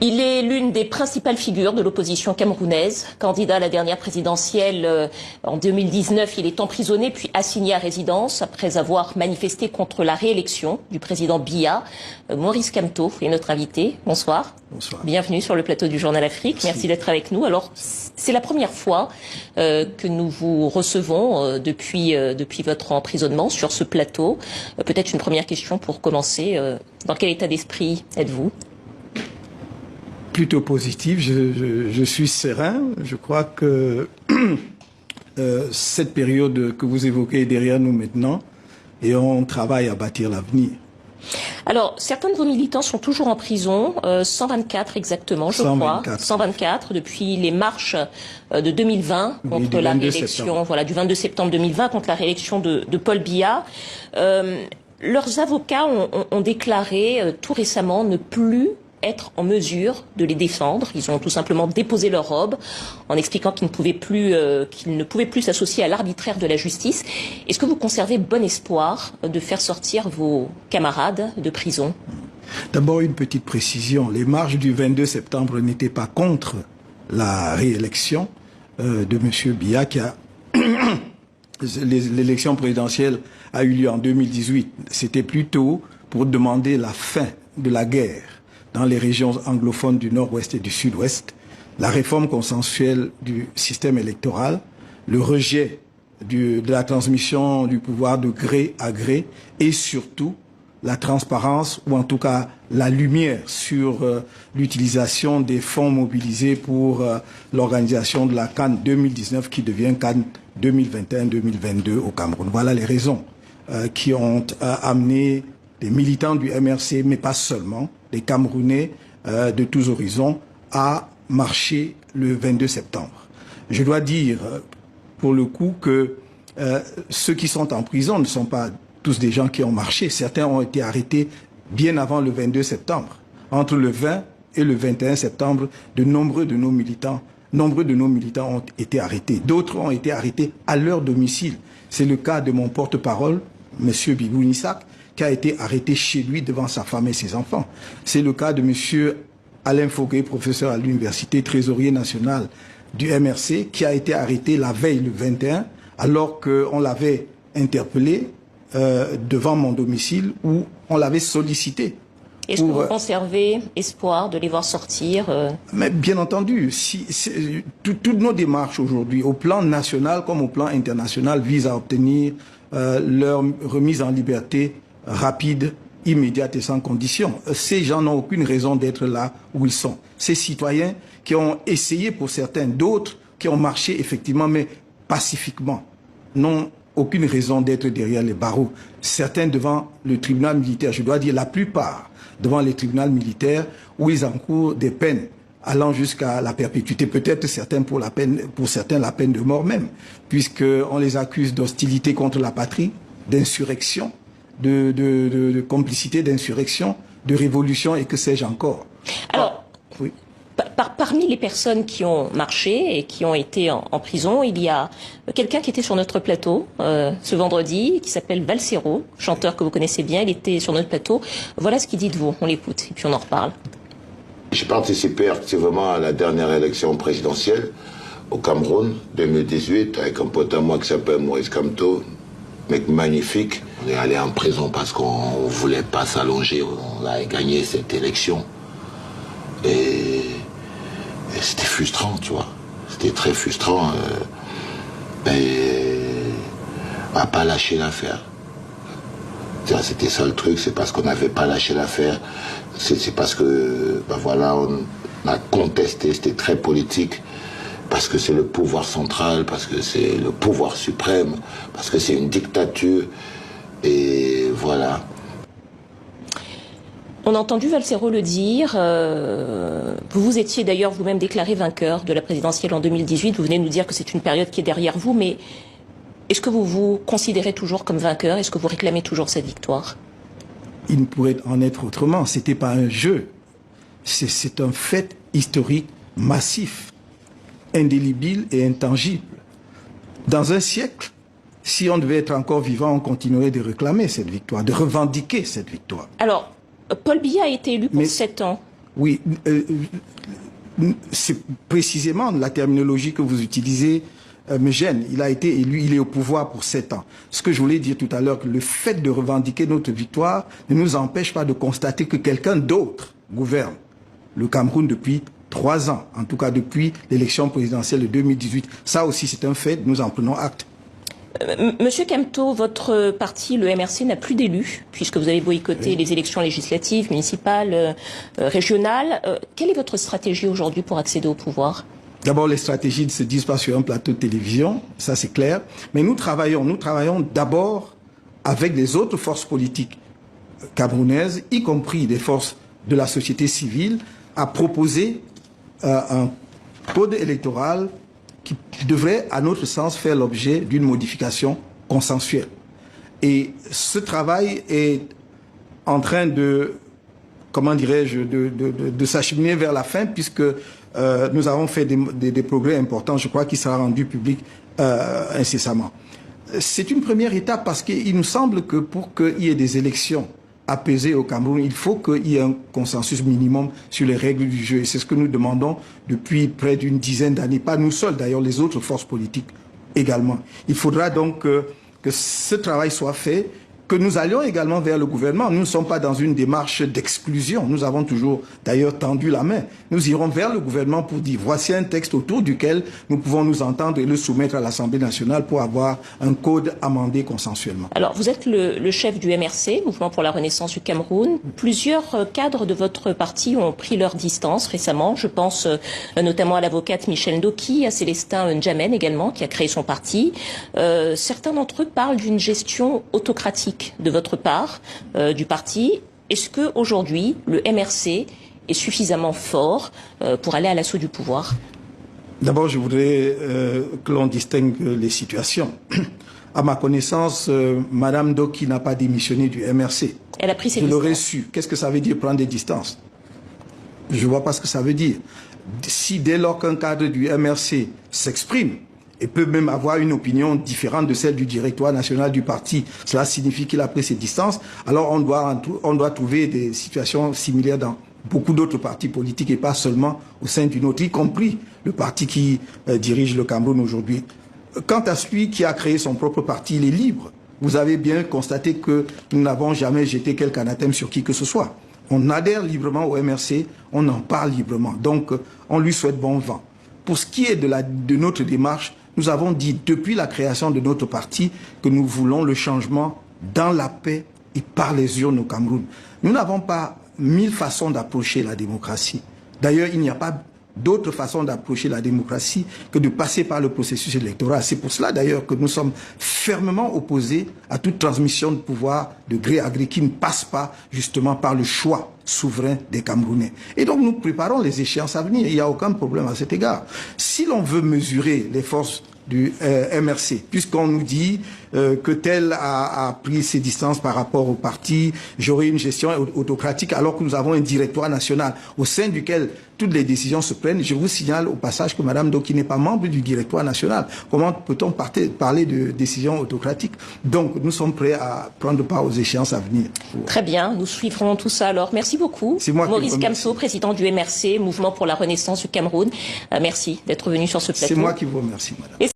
Il est l'une des principales figures de l'opposition camerounaise. Candidat à la dernière présidentielle en 2019, il est emprisonné puis assigné à résidence après avoir manifesté contre la réélection du président Biya. Maurice Kamto est notre invité. Bonsoir. Bonsoir. Bienvenue sur le plateau du Journal Afrique. Merci d'être avec nous. Alors, c'est la première fois que nous vous recevons depuis votre emprisonnement sur ce plateau. Peut-être une première question pour commencer. Dans quel état d'esprit êtes-vous ? Plutôt positif, je suis serein. Je crois que cette période que vous évoquez est derrière nous maintenant et on travaille à bâtir l'avenir. Alors, certains de vos militants sont toujours en prison, 124 exactement, je crois. 124 depuis les marches de 2020 contre la réélection, voilà, du 22 septembre 2020 contre la réélection de Paul Biya. Leurs avocats ont déclaré tout récemment ne plus être en mesure de les défendre. Ils ont tout simplement déposé leur robe en expliquant qu'ils ne pouvaient plus s'associer à l'arbitraire de la justice. Est-ce que vous conservez bon espoir de faire sortir vos camarades de prison? D'abord, une petite précision. Les marches du 22 septembre n'étaient pas contre la réélection de M. Biya qui a... L'élection présidentielle a eu lieu en 2018. C'était plutôt pour demander la fin de la guerre dans les régions anglophones du nord-ouest et du sud-ouest, la réforme consensuelle du système électoral, le rejet de la transmission du pouvoir de gré à gré et surtout la transparence ou en tout cas la lumière sur l'utilisation des fonds mobilisés pour l'organisation de la CAN 2019 qui devient CAN 2021-2022 au Cameroun. Voilà les raisons qui ont amené des militants du MRC, mais pas seulement, des Camerounais de tous horizons, à marcher le 22 septembre. Je dois dire, pour le coup, que ceux qui sont en prison ne sont pas tous des gens qui ont marché. Certains ont été arrêtés bien avant le 22 septembre. Entre le 20 et le 21 septembre, nombreux de nos militants ont été arrêtés. D'autres ont été arrêtés à leur domicile. C'est le cas de mon porte-parole, M. Bibou Nissak, qui a été arrêté chez lui devant sa femme et ses enfants. C'est le cas de M. Alain Foguet, professeur à l'université, trésorier national du MRC, qui a été arrêté la veille, le 21, alors qu'on l'avait interpellé devant mon domicile où on l'avait sollicité. Est-ce que vous conservez espoir de les voir sortir Mais bien entendu, toutes nos démarches aujourd'hui, au plan national comme au plan international, visent à obtenir leur remise en liberté rapide, immédiate et sans condition. Ces gens n'ont aucune raison d'être là où ils sont. Ces citoyens qui ont essayé pour certains, d'autres qui ont marché effectivement, mais pacifiquement, n'ont aucune raison d'être derrière les barreaux. Certains devant le tribunal militaire, je dois dire la plupart devant les tribunaux militaires où ils encourent des peines allant jusqu'à la perpétuité, peut-être certains pour certains la peine de mort même, puisqu'on les accuse d'hostilité contre la patrie, d'insurrection, de complicité d'insurrection, de révolution et que sais-je encore. Alors, oui. Parmi les personnes qui ont marché et qui ont été en prison, il y a quelqu'un qui était sur notre plateau ce vendredi, qui s'appelle Valsero, chanteur que vous connaissez bien, il était sur notre plateau. Voilà ce qu'il dit de vous, on l'écoute et puis on en reparle. J'ai participé activement à la dernière élection présidentielle au Cameroun, 2018, avec un pote à moi qui s'appelle Maurice Kamto, mec magnifique. On est allé en prison parce qu'on ne voulait pas s'allonger, on a gagné cette élection. Et c'était frustrant, tu vois. C'était très frustrant. On n'a pas lâché l'affaire. C'était ça le truc, c'est parce qu'on n'avait pas lâché l'affaire. C'est parce que, voilà, on a contesté, c'était très politique. Parce que c'est le pouvoir central, parce que c'est le pouvoir suprême, parce que c'est une dictature. Et voilà. On a entendu Valsero le dire, vous étiez d'ailleurs vous-même déclaré vainqueur de la présidentielle en 2018, vous venez de nous dire que c'est une période qui est derrière vous, mais est-ce que vous vous considérez toujours comme vainqueur? Est-ce que vous réclamez toujours cette victoire? Il ne pourrait en être autrement, c'était pas un jeu, c'est un fait historique massif, indélébile et intangible. Dans un siècle, si on devait être encore vivant, on continuerait de réclamer cette victoire, de revendiquer cette victoire. Alors, Paul Biya a été élu pour 7 ans. Oui, c'est précisément la terminologie que vous utilisez me gêne. Il a été élu, il est au pouvoir pour 7 ans. Ce que je voulais dire tout à l'heure, que le fait de revendiquer notre victoire ne nous empêche pas de constater que quelqu'un d'autre gouverne le Cameroun depuis 3 ans, en tout cas depuis l'élection présidentielle de 2018. Ça aussi, c'est un fait, nous en prenons acte. Monsieur Kamto, votre parti, le MRC, n'a plus d'élus, puisque vous avez boycotté les élections législatives, municipales, régionales. Quelle est votre stratégie aujourd'hui pour accéder au pouvoir ? D'abord, les stratégies ne se disent pas sur un plateau de télévision, ça c'est clair. Mais nous travaillons d'abord avec les autres forces politiques camerounaises, y compris des forces de la société civile, à proposer un code électoral qui devrait, à notre sens, faire l'objet d'une modification consensuelle. Et ce travail est en train de, comment dirais-je, de s'acheminer vers la fin, puisque nous avons fait des progrès importants. Je crois qu'il sera rendu public incessamment. C'est une première étape parce qu'il nous semble que pour qu'il y ait des élections apaisées au Cameroun, il faut qu'il y ait un consensus minimum sur les règles du jeu. Et c'est ce que nous demandons depuis près d'une dizaine d'années. Pas nous seuls, d'ailleurs, les autres forces politiques également. Il faudra donc que ce travail soit fait, que nous allions également vers le gouvernement. Nous ne sommes pas dans une démarche d'exclusion. Nous avons toujours d'ailleurs tendu la main. Nous irons vers le gouvernement pour dire voici un texte autour duquel nous pouvons nous entendre et le soumettre à l'Assemblée nationale pour avoir un code amendé consensuellement. Alors vous êtes le chef du MRC, Mouvement pour la Renaissance du Cameroun. Plusieurs cadres de votre parti ont pris leur distance récemment. Je pense notamment à l'avocate Michel Ndoki, à Célestin N'Djamène également, qui a créé son parti. Certains d'entre eux parlent d'une gestion autocratique de votre part, du parti. Est-ce que aujourd'hui le MRC est suffisamment fort pour aller à l'assaut du pouvoir? D'abord, je voudrais que l'on distingue les situations. À ma connaissance, Madame Ndoki n'a pas démissionné du MRC. Elle a pris ses distances. Je l'aurais distances. su. Qu'est-ce que ça veut dire prendre des distances? Je ne vois pas ce que ça veut dire. Si dès lors qu'un cadre du MRC s'exprime, et peut même avoir une opinion différente de celle du directoire national du parti, cela signifie qu'il a pris ses distances, alors on doit trouver des situations similaires dans beaucoup d'autres partis politiques et pas seulement au sein d'une autre, y compris le parti qui dirige le Cameroun aujourd'hui. Quant à celui qui a créé son propre parti, il est libre. Vous avez bien constaté que nous n'avons jamais jeté quelque anathème sur qui que ce soit. On adhère librement au MRC, on en parle librement. Donc, on lui souhaite bon vent. Pour ce qui est de notre démarche, nous avons dit depuis la création de notre parti que nous voulons le changement dans la paix et par les urnes au Cameroun. Nous n'avons pas 1000 façons d'approcher la démocratie. D'ailleurs, il n'y a pas d'autre façon d'approcher la démocratie que de passer par le processus électoral. C'est pour cela d'ailleurs que nous sommes fermement opposés à toute transmission de pouvoir de gré à gré qui ne passe pas justement par le choix souverain des Camerounais. Et donc nous préparons les échéances à venir. Il n'y a aucun problème à cet égard. Si l'on veut mesurer les forces du MRC, puisqu'on nous dit que tel a pris ses distances par rapport au parti, j'aurai une gestion autocratique alors que nous avons un directoire national au sein duquel toutes les décisions se prennent. Je vous signale au passage que Madame Ndoki n'est pas membre du directoire national. Comment peut-on parler de décision autocratique? Donc nous sommes prêts à prendre part aux échéances à venir. Très bien, nous suivrons tout ça alors. Merci beaucoup. C'est moi Maurice Kamto, président du MRC, Mouvement pour la Renaissance du Cameroun. Merci d'être venu sur ce plateau. C'est moi qui vous remercie, madame.